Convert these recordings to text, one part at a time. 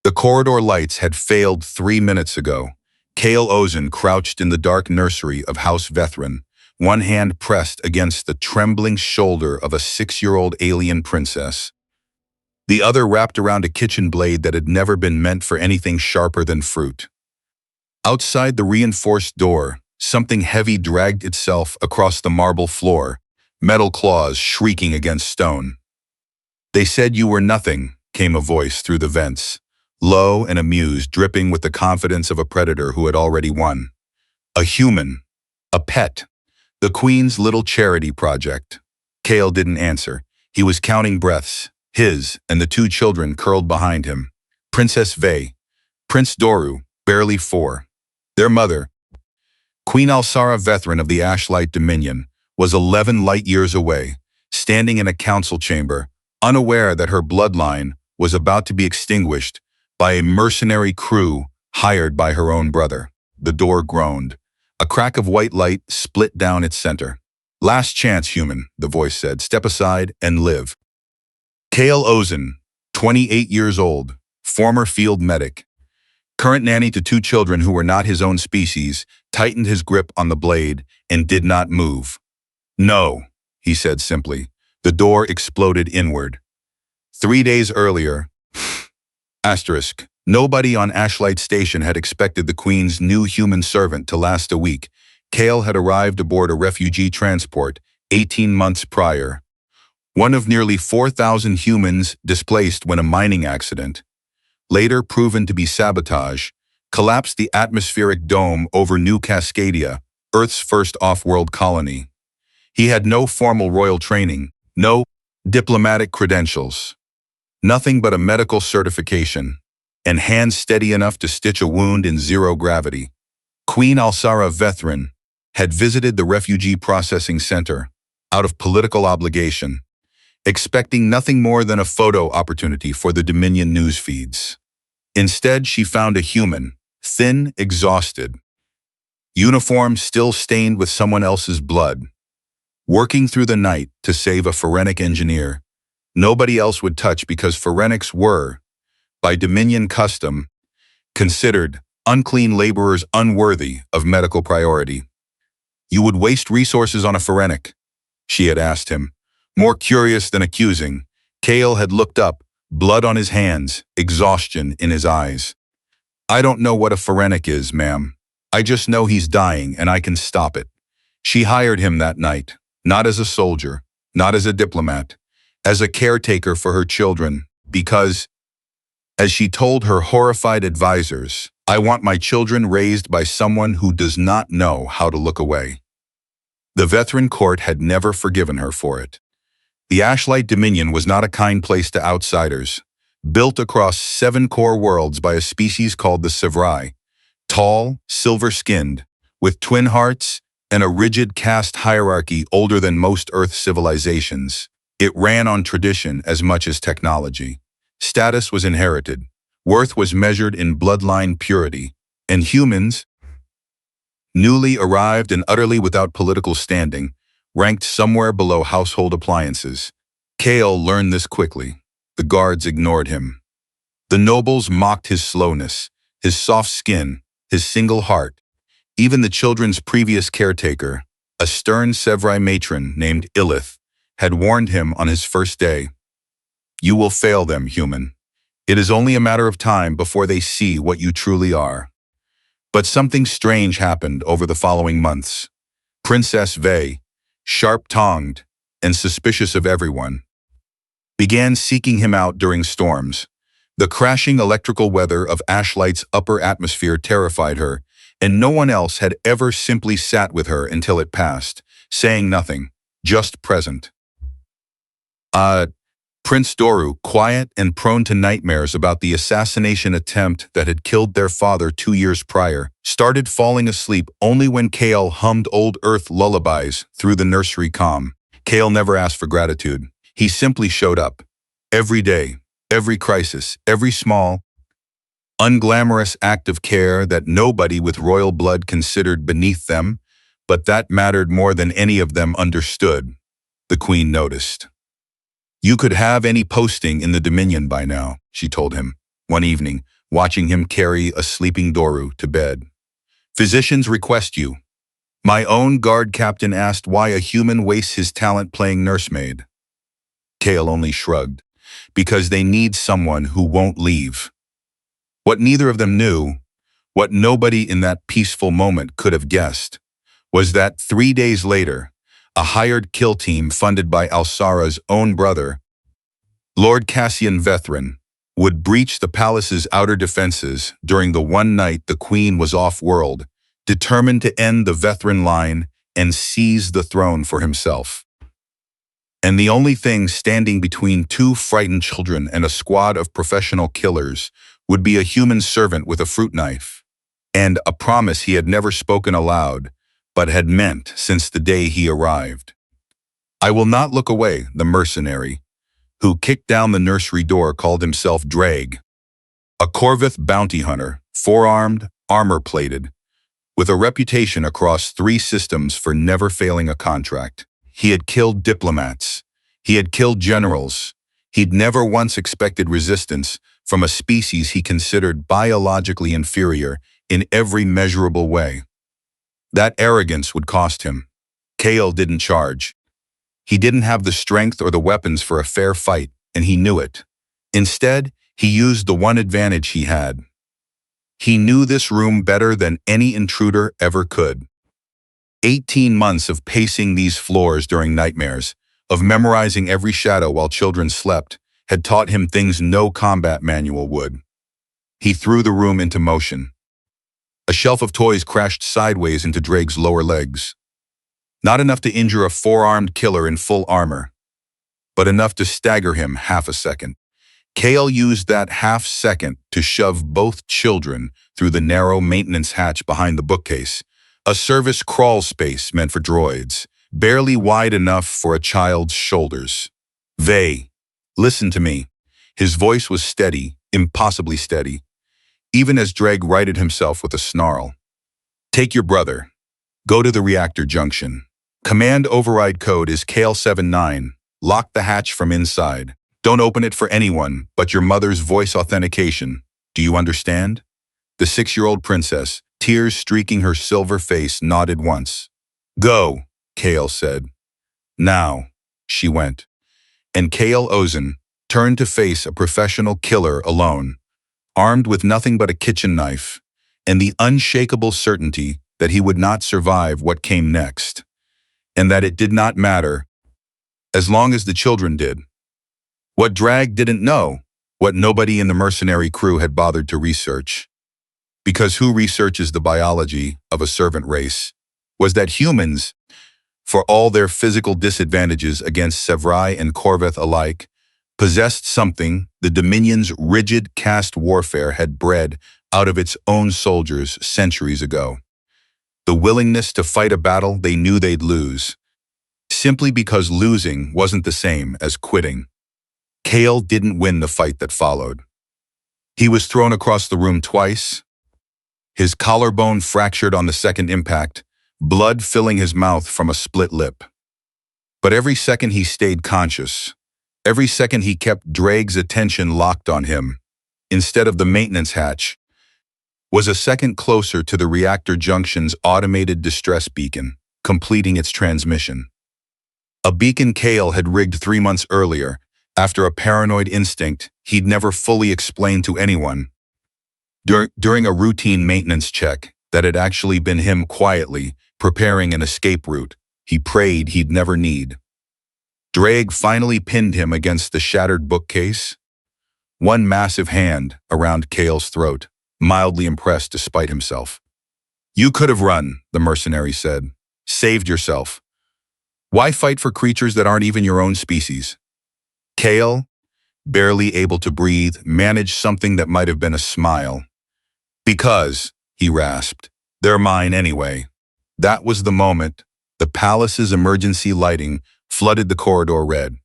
The corridor lights had failed 3 minutes ago. Kael Osen crouched in the dark nursery of House Vethryn, one hand pressed against the trembling shoulder of a 6-year-old alien princess. The other wrapped around a kitchen blade that had never been meant for anything sharper than fruit. Outside the reinforced door, something heavy dragged itself across the marble floor, metal claws shrieking against stone. "They said you were nothing," came a voice through the vents, low and amused, dripping with the confidence of a predator who had already won. A human. A pet. The Queen's little charity project. Kael didn't answer. He was counting breaths, his and the 2 children curled behind him. Princess Vey, Prince Doru, barely 4. Their mother, Queen Alsara Vethryn of the Ashlight Dominion, was 11 light years away, standing in a council chamber, unaware that her bloodline was about to be extinguished by a mercenary crew hired by her own brother. The door groaned. A crack of white light split down its center. "Last chance, human," the voice said. "Step aside and live." Kael Osen, 28 years old, former field medic, current nanny to 2 children who were not his own species, tightened his grip on the blade and did not move. "No," he said simply. The door exploded inward. 3 days earlier, nobody on Ashlight Station had expected the Queen's new human servant to last a week. Kael had arrived aboard a refugee transport 18 months prior. One of nearly 4,000 humans displaced when a mining accident, later proven to be sabotage, collapsed the atmospheric dome over New Cascadia, Earth's first off-world colony. He had no formal royal training, no diplomatic credentials, nothing but a medical certification, and hands steady enough to stitch a wound in 0 gravity. Queen Alsara Vethryn had visited the refugee processing center out of political obligation, expecting nothing more than a photo opportunity for the Dominion news feeds. Instead, she found a human, thin, exhausted, uniform still stained with someone else's blood, working through the night to save a forensic engineer nobody else would touch because forensics were, by Dominion custom, considered unclean laborers unworthy of medical priority. "You would waste resources on a forensic?" she had asked him. More curious than accusing, Kael had looked up, blood on his hands, exhaustion in his eyes. "I don't know what a forensic is, ma'am. I just know he's dying and I can stop it." She hired him that night, not as a soldier, not as a diplomat, as a caretaker for her children, because, as she told her horrified advisors, "I want my children raised by someone who does not know how to look away." The Vethryn court had never forgiven her for it. The Ashlight Dominion was not a kind place to outsiders, built across 7 core worlds by a species called the HFY, tall, silver-skinned, with twin hearts and a rigid caste hierarchy older than most Earth civilizations. It ran on tradition as much as technology. Status was inherited. Worth was measured in bloodline purity. And humans, newly arrived and utterly without political standing, ranked somewhere below household appliances. Kael learned this quickly. The guards ignored him. The nobles mocked his slowness, his soft skin, his single heart. Even the children's previous caretaker, a stern HFY matron named Illith, had warned him on his first day. "You will fail them, human. It is only a matter of time before they see what you truly are." But something strange happened over the following months. Princess Vey, sharp-tongued and suspicious of everyone, began seeking him out during storms. The crashing electrical weather of Ashlight's upper atmosphere terrified her, and no one else had ever simply sat with her until it passed, saying nothing, just present. Prince Doru, quiet and prone to nightmares about the assassination attempt that had killed their father 2 years prior, started falling asleep only when Kael hummed old Earth lullabies through the nursery comm. Kael never asked for gratitude. He simply showed up. Every day, every crisis, every small, unglamorous act of care that nobody with royal blood considered beneath them, but that mattered more than any of them understood, the Queen noticed. "You could have any posting in the Dominion by now," she told him, one evening, watching him carry a sleeping Doru to bed. "Physicians request you." My own guard captain asked why a human wastes his talent playing nursemaid. Kael only shrugged. "Because they need someone who won't leave." What neither of them knew, what nobody in that peaceful moment could have guessed, was that 3 days later, a hired kill team funded by Alsara's own brother, Lord Cassian Vethryn, would breach the palace's outer defenses during the one night the Queen was off-world, determined to end the Vethryn line and seize the throne for himself. And the only thing standing between two frightened children and a squad of professional killers would be a human servant with a fruit knife, and a promise he had never spoken aloud, but had meant since the day he arrived. "I will not look away," the mercenary, who kicked down the nursery door, called himself Drag, a Corvith bounty hunter, four-armed, armor-plated, with a reputation across 3 systems for never failing a contract. He had killed diplomats. He had killed generals. He'd never once expected resistance from a species he considered biologically inferior in every measurable way. That arrogance would cost him. Kael didn't charge. He didn't have the strength or the weapons for a fair fight, and he knew it. Instead, he used the one advantage he had. He knew this room better than any intruder ever could. 18 months of pacing these floors during nightmares, of memorizing every shadow while children slept, had taught him things no combat manual would. He threw the room into motion. A shelf of toys crashed sideways into Drake's lower legs. Not enough to injure a four-armed killer in full armor, but enough to stagger him half a second. Kael used that half second to shove both children through the narrow maintenance hatch behind the bookcase, a service crawl space meant for droids, barely wide enough for a child's shoulders. "Vey, listen to me." His voice was steady, impossibly steady, even as Dreg righted himself with a snarl. "Take your brother. Go to the reactor junction. Command override code is Kael79. Lock the hatch from inside. Don't open it for anyone but your mother's voice authentication. Do you understand?" The 6-year-old princess, tears streaking her silver face, nodded once. "Go," Kael said. "Now," she went. And Kael Osen turned to face a professional killer alone, armed with nothing but a kitchen knife, and the unshakable certainty that he would not survive what came next, and that it did not matter as long as the children did. What Drag didn't know, what nobody in the mercenary crew had bothered to research, because who researches the biology of a servant race, was that humans, for all their physical disadvantages against Sevrai and Corvith alike, possessed something the Dominion's rigid caste warfare had bred out of its own soldiers centuries ago. The willingness to fight a battle they knew they'd lose, simply because losing wasn't the same as quitting. Kael didn't win the fight that followed. He was thrown across the room twice, his collarbone fractured on the second impact, blood filling his mouth from a split lip. But every second he stayed conscious, every second he kept Drake's attention locked on him, instead of the maintenance hatch, was a second closer to the reactor junction's automated distress beacon, completing its transmission. A beacon Kael had rigged 3 months earlier, after a paranoid instinct he'd never fully explained to anyone. During a routine maintenance check that had actually been him quietly preparing an escape route he prayed he'd never need. Drake finally pinned him against the shattered bookcase, one massive hand around Kael's throat, mildly impressed despite himself. "You could have run," the mercenary said. "Saved yourself. Why fight for creatures that aren't even your own species?" Kael, barely able to breathe, managed something that might have been a smile. "Because," he rasped, "they're mine anyway." That was the moment the palace's emergency lighting flooded the corridor red.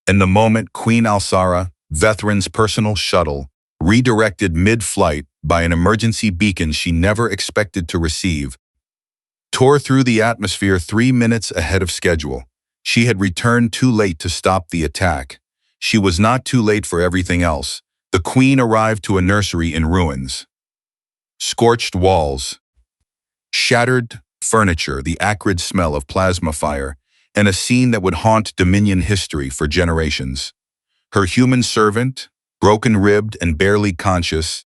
And the moment Queen Alsara Vethryn's personal shuttle, redirected mid-flight by an emergency beacon she never expected to receive, tore through the atmosphere 3 minutes ahead of schedule. She had returned too late to stop the attack. She was not too late for everything else. The queen arrived to a nursery in ruins. Scorched walls, shattered furniture, the acrid smell of plasma fire, and a scene that would haunt Dominion history for generations. Her human servant, broken-ribbed and barely conscious,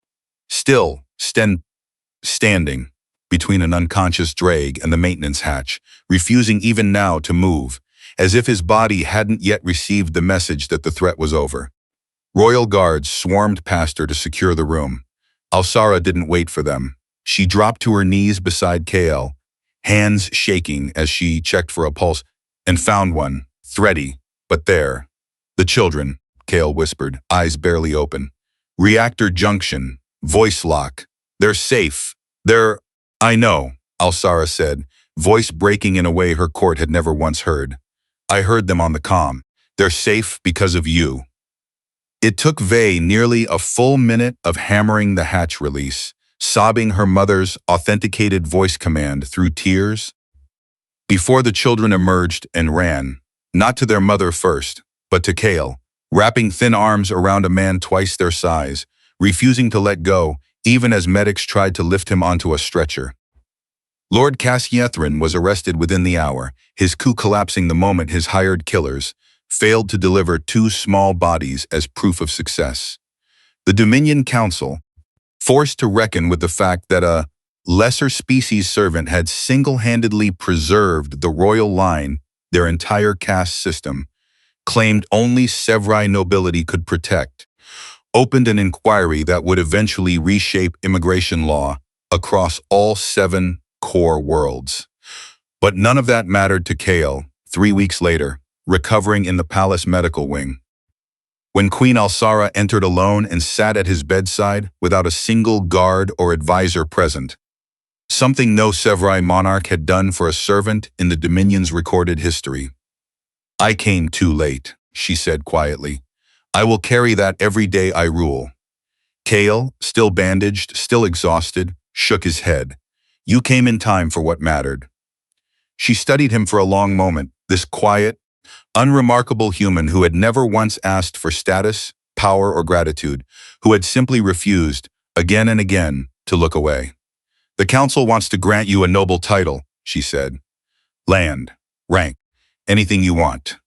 still standing between an unconscious Drake and the maintenance hatch, refusing even now to move, as if his body hadn't yet received the message that the threat was over. Royal guards swarmed past her to secure the room. Alsara didn't wait for them. She dropped to her knees beside Kael, hands shaking as she checked for a pulse, and found one, thready, but there. The children, Kael whispered, eyes barely open. Reactor junction, voice lock. They're safe. I know, Alsara said, voice breaking in a way her court had never once heard. I heard them on the comm. They're safe because of you. It took Vey nearly a full minute of hammering the hatch release, sobbing her mother's authenticated voice command through tears, before the children emerged and ran, not to their mother first, but to Kael, wrapping thin arms around a man twice their size, refusing to let go, even as medics tried to lift him onto a stretcher. Lord Vethryn was arrested within the hour, his coup collapsing the moment his hired killers failed to deliver 2 small bodies as proof of success. The Dominion Council, forced to reckon with the fact that a lesser species servant had single-handedly preserved the royal line, their entire caste system, claimed only HFY nobility could protect, opened an inquiry that would eventually reshape immigration law across all 7 core worlds. But none of that mattered to Kael, 3 weeks later, recovering in the palace medical wing. When Queen Alsara entered alone and sat at his bedside without a single guard or advisor present, something no HFY monarch had done for a servant in the Dominion's recorded history. I came too late, she said quietly. I will carry that every day I rule. Kael, still bandaged, still exhausted, shook his head. You came in time for what mattered. She studied him for a long moment, this quiet, unremarkable human who had never once asked for status, power, or gratitude, who had simply refused, again and again, to look away. The council wants to grant you a noble title, she said. Land, rank, anything you want.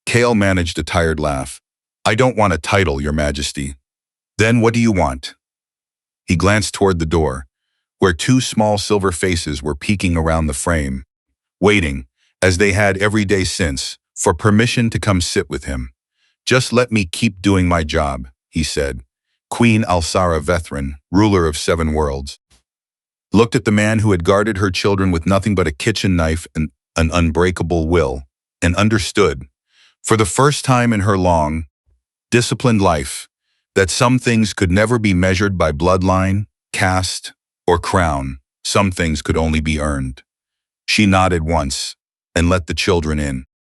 Kael managed a tired laugh. I don't want a title, Your Majesty. Then what do you want? He glanced toward the door, where 2 small silver faces were peeking around the frame, waiting, as they had every day since, for permission to come sit with him. Just let me keep doing my job, he said. Queen Alsara Vethryn, ruler of 7 worlds, looked at the man who had guarded her children with nothing but a kitchen knife and an unbreakable will, and understood, for the first time in her long, disciplined life, that some things could never be measured by bloodline, caste, or crown. Some things could only be earned. She nodded once and let the children in.